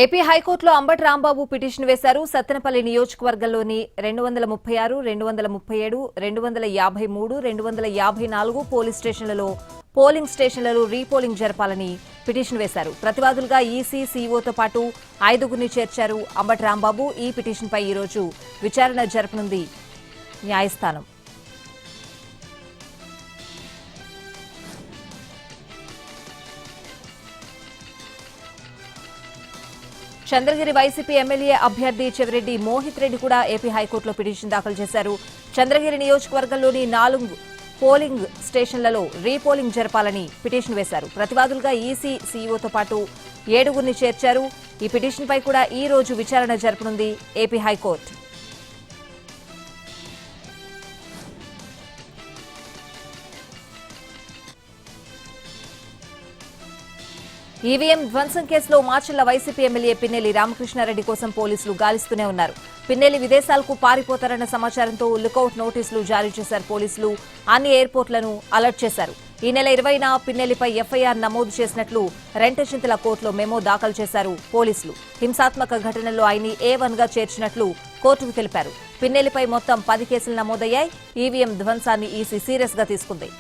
AP హైకోర్టులో Ambati Rambabu petition వేశారు. సత్తెనపల్లి నియోజకవర్గంలోని 236, 237, 253, 254 పోలీస్ స్టేషన్లలో పోలింగ్ స్టేషన్లలో రీపోలింగ్ జరపాలని పిటిషన్ వేశారు. ప్రతివాదులుగా ఈసీ, సీఓతో పాటు 5గురిని చేర్చారు. అంబటి రాంబాబు ఈ పిటిషన్పై ఈ రోజు విచారణ జరపనుంది న్యాయస్థానం. చంద్రగిరి వైసీపీ ఎమ్మెల్యే అభ్యర్థి చెవిరెడ్డి మోహిత్ రెడ్డి కూడా ఏపీ హైకోర్టులో పిటిషన్ దాఖలు చేశారు. చంద్రగిరి నియోజకవర్గంలోని 4 పోలింగ్ స్టేషన్లలో రీపోలింగ్ జరపాలని పిటిషన్ వేశారు. ప్రతివాదులుగా ఈసీ, సీఈఓతో పాటు 7గురిని చేర్చారు. ఈ పిటిషన్పై కూడా ఈ రోజు విచారణ జరపనుంది ఏపీ హైకోర్టు. ఈవీఎం ధ్వంసం కేసులో మాచర్ల వైసీపీ ఎమ్మెల్యే పిన్నెల్లి రామకృష్ణారెడ్డి కోసం పోలీసులు గాలిస్తూనే ఉన్నారు. పిన్నెల్లి విదేశాలకు పారిపోతారన్న సమాచారంతో లుకౌట్ నోటీసులు జారీ చేశారు పోలీసులు. అన్ని ఎయిర్పోర్ట్లను అలర్ట్ చేశారు. ఈ నెల 20న పిన్నెల్లిపై ఎఫ్ఐఆర్ నమోదు చేసినట్లు రెంటచింతల కోర్టులో మెమో దాఖలు చేశారు పోలీసులు. హింసాత్మక ఘటనలో ఆయన్ని A1గా చేర్చినట్లు కోర్టుకు తెలిపారు. పిన్నెల్లిపై మొత్తం 10 కేసులు నమోదయ్యాయి. ఈవీఎం ధ్వంసాన్ని ఈసీ సీరియస్ గా తీసుకుంది.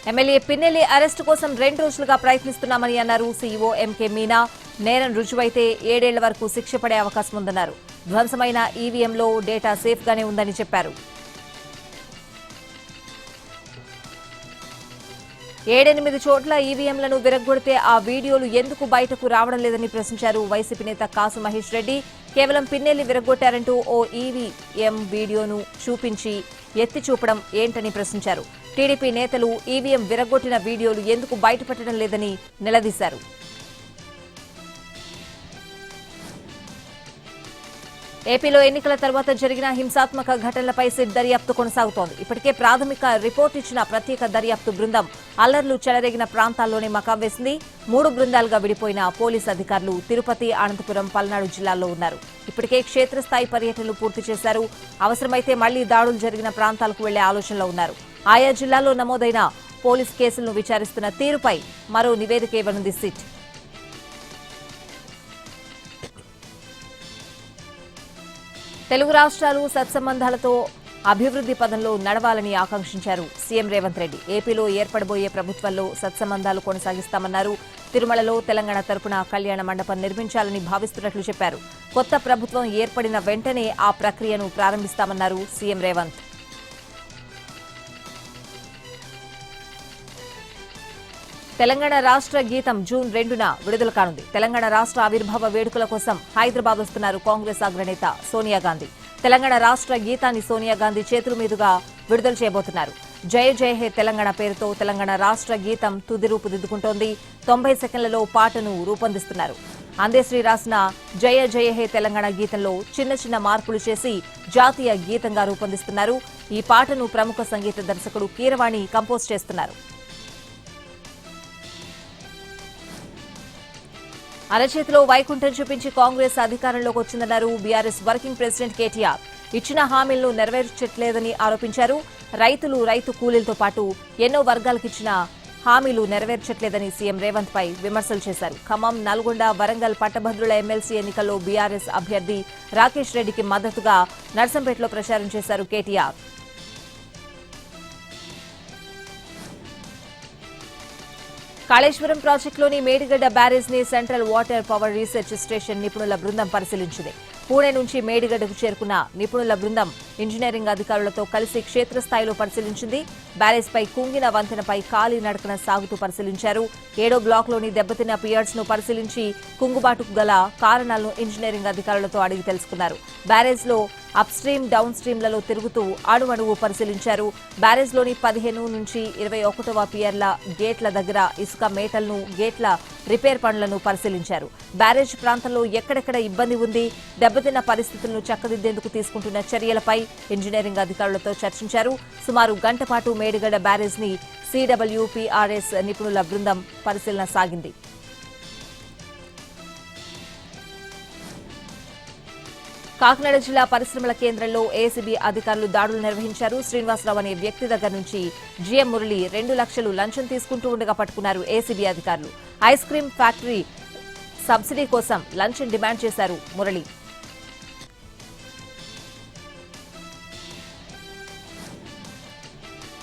ఎమ్మెల్యే పిన్నెల్లి అరెస్టు కోసం 2 రోజులుగా ప్రయత్నిస్తున్నామని అన్నారు సీఈఓ ఎంకే మీనా. నేరం రుజువైతే 7 ఏళ్ల వరకు శిక్ష పడే అవకాశం ఉందన్నారు. ధ్వంసమైన ఈవీఎంలో డేటా సేఫ్ గానే ఉందని చెప్పారు. 7-8 చోట్ల ఈవీఎంలను విరగ్గొడితే ఆ వీడియోలు ఎందుకు బయటకు రావడం లేదని ప్రశ్నించారు వైసీపీ నేత కాసు మహేష్ రెడ్డి. కేవలం పిన్నెల్లి విరగ్గొట్టారంటూ ఓ ఈవీఎం వీడియోను చూపించి ఎత్తి చూపడం ఏంటని ప్రశ్నించారు. టీడీపీ నేతలు ఈవీఎం విరగ్గొట్టిన వీడియోలు ఎందుకు బయటపెట్టడం లేదని నిలదీశారు. ఏపీలో ఎన్నికల తర్వాత జరిగిన హింసాత్మక ఘటనలపై సిట్ దర్యాప్తు కొనసాగుతోంది. ఇప్పటికే ప్రాథమిక రిపోర్టు ఇచ్చిన ప్రత్యేక దర్యాప్తు బృందం అల్లర్లు చెలరేగిన ప్రాంతాల్లోనే మకాం వేసింది. 3 బృందాలుగా విడిపోయిన పోలీసు అధికారులు తిరుపతి, అనంతపురం, పల్నాడు జిల్లాల్లో ఉన్నారు. ఇప్పటికే క్షేత్రస్థాయి పర్యటనలు పూర్తి చేశారు. అవసరమైతే మళ్లీ దాడులు జరిగిన ప్రాంతాలకు వెళ్లే ఆలోచనలో ఉన్నారు. ఆయా జిల్లాల్లో నమోదైన పోలీసు కేసులను విచారిస్తున్న తీరుపై మరో నివేదిక ఇవ్వనుంది సిట్. తెలుగు రాష్ట్రాలు సత్సంబంధాలతో అభివృద్ధి పదంలో నడవాలని ఆకాంక్షించారు సీఎం రేవంత్ రెడ్డి. ఏపీలో ఏర్పడబోయే ప్రభుత్వంలో సత్సంబంధాలు కొనసాగిస్తామన్నారు. తిరుమలలో తెలంగాణ తరపున కళ్యాణ మండపం నిర్మించాలని భావిస్తున్నట్లు చెప్పారు. కొత్త ప్రభుత్వం ఏర్పడిన వెంటనే ఆ ప్రక్రియను ప్రారంభిస్తామన్నారు సీఎం రేవంత్. తెలంగాణ రాష్ట్ర గీతం జూన్ 2న విడుదల కానుంది. తెలంగాణ రాష్ట్ర ఆవిర్భావ వేడుకల కోసం హైదరాబాద్ వస్తున్నారు కాంగ్రెస్ అగ్రనేత సోనియా గాంధీ. తెలంగాణ రాష్ట్ర గీతాన్ని సోనియా గాంధీ చేతుల మీదుగా విడుదల చేయబోతున్నారు. జయ జయ హే తెలంగాణ పేరుతో తెలంగాణ రాష్ట్ర గీతం తుది రూపుదిద్దుకుంటోంది. 90 సెకండ్లలో పాటను రూపొందిస్తున్నారు. అందశ్రీ రాసిన జయ జయ హే తెలంగాణ గీతంలో చిన్న చిన్న మార్పులు చేసి జాతీయ గీతంగా రూపొందిస్తున్నారు. ఈ పాటను ప్రముఖ సంగీత దర్శకుడు కీరవాణి కంపోజ్ చేస్తున్నారు. అరచేతిలో వైకుంఠం చూపించి కాంగ్రెస్ అధికారంలోకి వచ్చిందన్నారు బీఆర్ఎస్ వర్కింగ్ ప్రెసిడెంట్ కేటీఆర్. ఇచ్చిన హామీలను నెరవేర్చట్లేదని ఆరోపించారు. రైతు కూలీలతో పాటు ఎన్నో వర్గాలకు ఇచ్చిన హామీలు నెరవేర్చట్లేదని సీఎం రేవంత్ పై విమర్శలు చేశారు. ఖమ్మం, నల్గొండ, వరంగల్ పట్టభద్రుల ఎమ్మెల్సీ ఎన్నికల్లో బీఆర్ఎస్ అభ్యర్థి రాకేష్ రెడ్డికి మద్దతుగా నర్సంపేటలో ప్రచారం చేశారు కేటీఆర్. కాళేశ్వరం ప్రాజెక్టులోని మేడిగడ్డ బ్యారేజ్ ని central water power research station నిపుణుల బృందం పరిశీలించింది. పూణే నుంచి మేడిగడ్డకు చేరుకున్న నిపుణుల బృందం ఇంజనీరింగ్ అధికారులతో కలిసి క్షేత్రస్థాయిలో పరిశీలించింది. బ్యారేజ్ పై కుంగిన వంతెనపై కాలి నడకన సాగుతూ పరిశీలించారు. 7వ బ్లాక్లోని దెబ్బతిన్న పియర్స్ ను పరిశీలించి కుంగుబాటుకు గల కారణాలను ఇంజనీరింగ్ అధికారులతో అడిగి తెలుసుకున్నారు. బ్యారేజ్ లో అప్ స్ట్రీమ్, డౌన్ స్ట్రీమ్లలో తిరుగుతూ అణువణువు పరిశీలించారు. బ్యారేజ్లోని 15 నుంచి 21వ పియర్ల గేట్ల దగ్గర ఇసుక మేటలను, గేట్ల రిపేర్ పనులను పరిశీలించారు. బ్యారేజ్ ప్రాంతంలో ఎక్కడెక్కడ ఇబ్బంది ఉంది, దెబ్బతిన్న పరిస్థితులను చక్కదిద్దేందుకు తీసుకుంటున్న చర్యలపై ఇంజనీరింగ్ అధికారులతో చర్చించారు. సుమారు గంట పాటు మేడిగడ్డ బ్యారేజ్ ని CWPRS నిపుణుల బృందం పరిశీలన సాగింది. కాకినాడ జిల్లా పరిశ్రమల కేంద్రంలో ఏసీబీ అధికారులు దాడులు నిర్వహించారు. శ్రీనివాసరావు అనే వ్యక్తి దగ్గర నుంచి జీఎం మురళి 2 లక్షలు లంచం తీసుకుంటూ ఉండగా పట్టుకున్నారు ఏసీబీ అధికారులు. ఐస్ క్రీం ఫ్యాక్టరీ సబ్సిడీ కోసం లంచం డిమాండ్ చేశారు మురళి.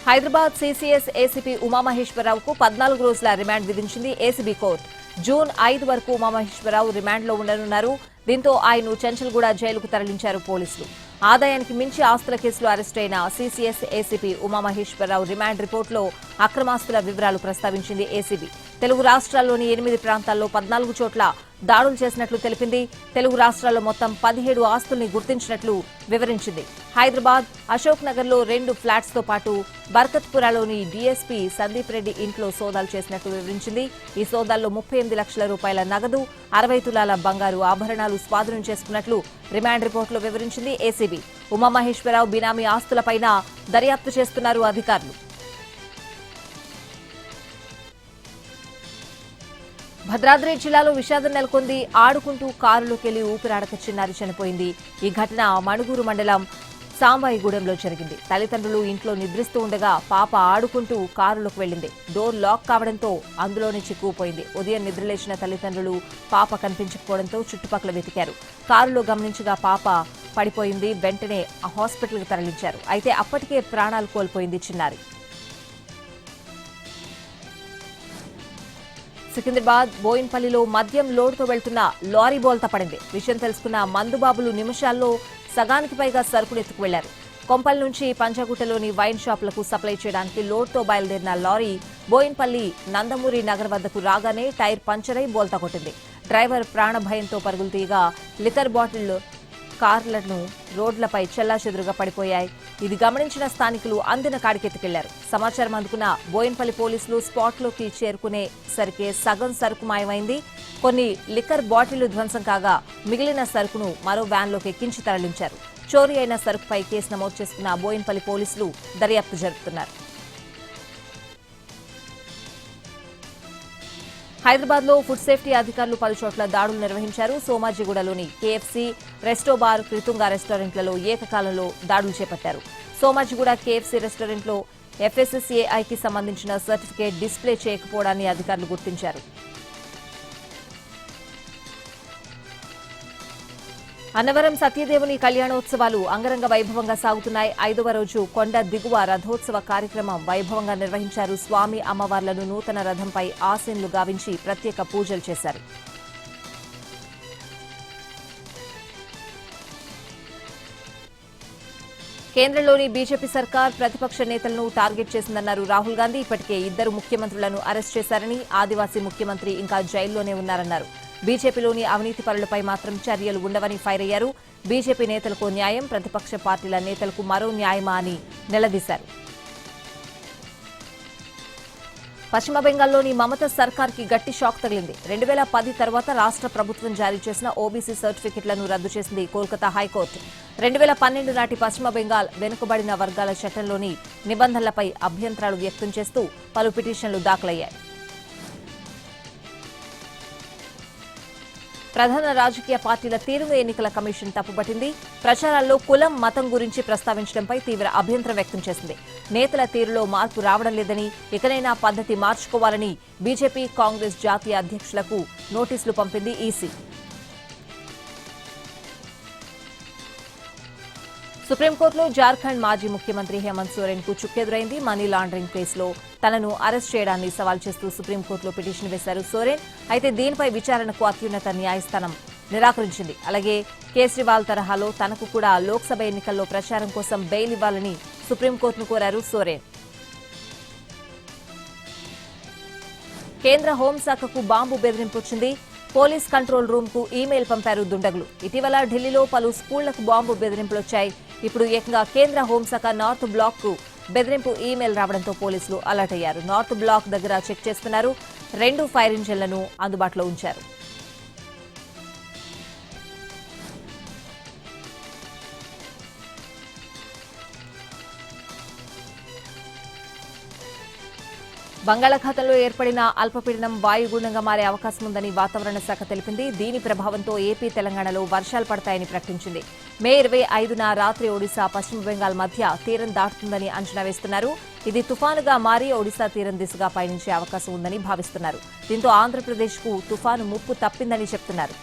హైదరాబాద్ సీసీఎస్ ఏసీపీ ఉమామహేశ్వరరావుకు 14 రోజుల రిమాండ్ విధించింది ఏసీబీ కోర్టు. జూన్ 5 వరకు ఉమామహేశ్వరరావు రిమాండ్లో ఉండనున్నారు. దీంతో ఆయన్ను చెంచల్గూడ జైలుకు తరలించారు పోలీసులు. ఆదాయానికి మించి ఆస్తుల కేసులో అరెస్టైన సీసీఎస్ ఏసీపీ ఉమామహేశ్వరరావు రిమాండ్ రిపోర్టులో అక్రమాస్తుల వివరాలు ప్రస్తావించింది ఏసీబీ. తెలుగు రాష్ట్రాల్లోని 8 ప్రాంతాల్లో 14 చోట్ల దాడులు చేసినట్లు తెలిపింది. తెలుగు రాష్ట్రాల్లో మొత్తం 17 ఆస్తుల్ని గుర్తించినట్లు వివరించింది. హైదరాబాద్ అశోక్ నగర్లో 2 ఫ్లాట్స్ తో పాటు బర్కత్పురాలోని డీఎస్పీ సందీప్ రెడ్డి ఇంట్లో సోదాలు చేసినట్లు వివరించింది. ఈ సోదాల్లో 38 లక్షల రూపాయల నగదు, 60 తులాల బంగారు ఆభరణాలు స్వాధీనం చేసుకున్నట్లు రిమాండ్ రిపోర్టులో వివరించింది ఏసీబీ. ఉమామహేశ్వరరావు బినామీ ఆస్తులపైన దర్యాప్తు చేస్తున్నారు అధికారులు. భద్రాద్రి జిల్లాలో విషాదం నెలకొంది. ఆడుకుంటూ కారులోకెళ్లి ఊపిరాడక చిన్నారి చనిపోయింది. ఈ ఘటన మణుగూరు మండలం సాంబాయిగూడెంలో జరిగింది. తల్లిదండ్రులు ఇంట్లో నిద్రిస్తూ ఉండగా పాప ఆడుకుంటూ కారులోకి వెళ్లింది. డోర్ లాక్ కావడంతో అందులోనే చిక్కుకుపోయింది. ఉదయం నిద్రలేచిన తల్లిదండ్రులు పాప కనిపించకపోవడంతో చుట్టుపక్కల వెతికారు. కారులో గమనించగా పాప పడిపోయింది. వెంటనే హాస్పిటల్కి తరలించారు. అయితే అప్పటికే ప్రాణాలు కోల్పోయింది చిన్నారి. సికింద్రాబాద్ బోయిన్పల్లిలో మద్యం లోడుతో వెళ్తున్న లారీ బోల్తా పడింది. విషయం తెలుసుకున్న మందుబాబులు నిమిషాల్లో సగానికి పైగా సరుకులు ఎత్తుకు వెళ్లారు. కొంపల్ నుంచి పంచగుట్టలోని వైన్ షాపులకు సప్లై చేయడానికి లోడ్తో బయలుదేరిన లారీ బోయిన్పల్లి నందమూరి నగర్ వద్దకు రాగానే టైర్ పంచరై బోల్తా కొట్టింది. డ్రైవర్ ప్రాణభయంతో పరుగులు తీయగా లిక్కర్ బాటిల్ కార్లను రోడ్లపై చెల్లాచెదురుగా పడిపోయాయి. ఇది గమనించిన స్థానికులు అందిన కాడికెత్తుకెళ్లారు. సమాచారం అందుకున్న బోయిన్పల్లి పోలీసులు స్పాట్లోకి చేరుకునేసరికే సగం సరుకు మాయమైంది. కొన్ని లిక్కర్ బాటిళ్లు ధ్వంసం కాగా మిగిలిన సరుకును మరో వ్యాన్లోకి ఎక్కించి తరలించారు. చోరీ అయిన సరుకుపై కేసు నమోదు చేసుకున్న బోయిన్పల్లి పోలీసులు దర్యాప్తు జరుపుతున్నారు. హైదరాబాద్ లో ఫుడ్ సేఫ్టీ అధికారులు పలు చోట్ల దాడులు నిర్వహించారు. సోమాజిగూడలోని కేఎఫ్సీ, రెస్టోబార్, కృతుంగా రెస్టారెంట్లలో ఏకకాలంలో దాడులు చేపట్టారు. సోమాజిగూడ కేఎఫ్సీ రెస్టారెంట్లో ఎఫ్ఎస్ఎస్ఏఐకి సంబంధించిన సర్టిఫికేట్ డిస్ప్లే చేయకపోవడాన్ని అధికారులు గుర్తించారు. అన్నవరం సత్యదేవుని కళ్యాణోత్సవాలు అంగరంగ వైభవంగా సాగుతున్నాయి. 5వ రోజు కొండ దిగువ రథోత్సవ కార్యక్రమం వైభవంగా నిర్వహించారు. స్వామి అమ్మవార్లను నూతన రథంపై ఆసీనులు గావించి ప్రత్యేక పూజలు చేశారు. కేంద్రంలోని బీజేపీ సర్కార్ ప్రతిపక్ష నేతలను టార్గెట్ చేసిందన్నారు రాహుల్ గాంధీ. ఇప్పటికే 2 ముఖ్యమంత్రులను అరెస్ట్ చేశారని, ఆదివాసీ ముఖ్యమంత్రి ఇంకా జైల్లోనే ఉన్నారన్నారు. బీజేపీలోని అవినీతి పరులపై మాత్రం చర్యలు ఉండవని ఫైర్ అయ్యారు. బీజేపీ నేతలకు న్యాయం, ప్రతిపక్ష పార్టీల నేతలకు మరో న్యాయమా అని నిలదీశారు. పశ్చిమ బెంగాల్లోని మమతా సర్కార్కి గట్టి షాక్ తగిలింది. 2010 తర్వాత రాష్ట్ర ప్రభుత్వం జారీ చేసిన ఓబీసీ సర్టిఫికెట్లను రద్దు చేసింది కోల్కతా హైకోర్టు. 2012 నాటి పశ్చిమ బెంగాల్ వెనుకబడిన వర్గాల చట్టంలోని నిబంధనలపై అభ్యంతరాలు వ్యక్తం చేస్తూ పలు పిటిషన్లు దాఖలయ్యాయి. ప్రధాన రాజకీయ పార్టీల తీరును ఎన్నికల కమిషన్ తప్పుపట్టింది. ప్రచారాల్లో కులం, మతం గురించి ప్రస్తావించడంపై తీవ్ర అభ్యంతరం వ్యక్తం చేసింది. నేతల తీరులో మార్పు రావడం లేదని, ఇకనైనా పద్ధతి మార్చుకోవాలని బీజేపీ, కాంగ్రెస్ జాతీయ అధ్యక్షులకు నోటీసులు పంపింది ఈసీ. సుప్రీంకోర్టులో జార్ఖండ్ మాజీ ముఖ్యమంత్రి హేమంత్ సోరెన్ కు చుక్కెదురైంది. మనీ లాండరింగ్ కేసులో తనను అరెస్ట్ చేయడాన్ని సవాల్ చేస్తూ సుప్రీంకోర్టులో పిటిషన్ వేశారు సోరెన్. అయితే దీనిపై విచారణకు అత్యున్నత న్యాయస్థానం నిరాకరించింది. అలాగే కేజ్రీవాల్ తరహాలో తనకు కూడా లోక్సభ ఎన్నికల్లో ప్రచారం కోసం బెయిల్ ఇవ్వాలని సుప్రీంకోర్టును కోరారు సోరెన్. కేంద్ర హోంశాఖకు బాంబు బెదిరింపు వచ్చింది. పోలీస్ కంట్రోల్ రూమ్ కు ఈమెయిల్ పంపారు దుండగులు. ఇటీవల ఢిల్లీలో పలు స్కూళ్లకు బాంబు బెదిరింపులొచ్చాయి. ఇప్పుడు ఏకంగా కేంద్ర హోంశాఖ నార్త్ బ్లాక్ కు బెదిరింపు ఈమెయిల్ రావడంతో పోలీసులు అలర్ట్ అయ్యారు. నార్త్ బ్లాక్ దగ్గర చెక్ చేస్తున్నారు. 2 ఫైర్ ఇంజన్లను అందుబాటులో ఉంచారు. బంగాళాఖాతంలో ఏర్పడిన అల్పపీడనం వాయుగుండంగా మారే అవకాశం ఉందని వాతావరణ శాఖ తెలిపింది. దీని ప్రభావంతో ఏపీ, తెలంగాణలో వర్షాలు పడతాయని ప్రకటించింది. మే 25న రాత్రి ఒడిశా, పశ్చిమ బెంగాల్ మధ్య తీరం దాటుతుందని అంచనా వేస్తున్నారు. ఇది తుఫానుగా మారి ఒడిశా తీరం దిశగా పయనించే అవకాశం ఉందని భావిస్తున్నారు. దీంతో ఆంధ్రప్రదేశ్కు తుఫాను ముప్పు తప్పిందని చెప్తున్నారు.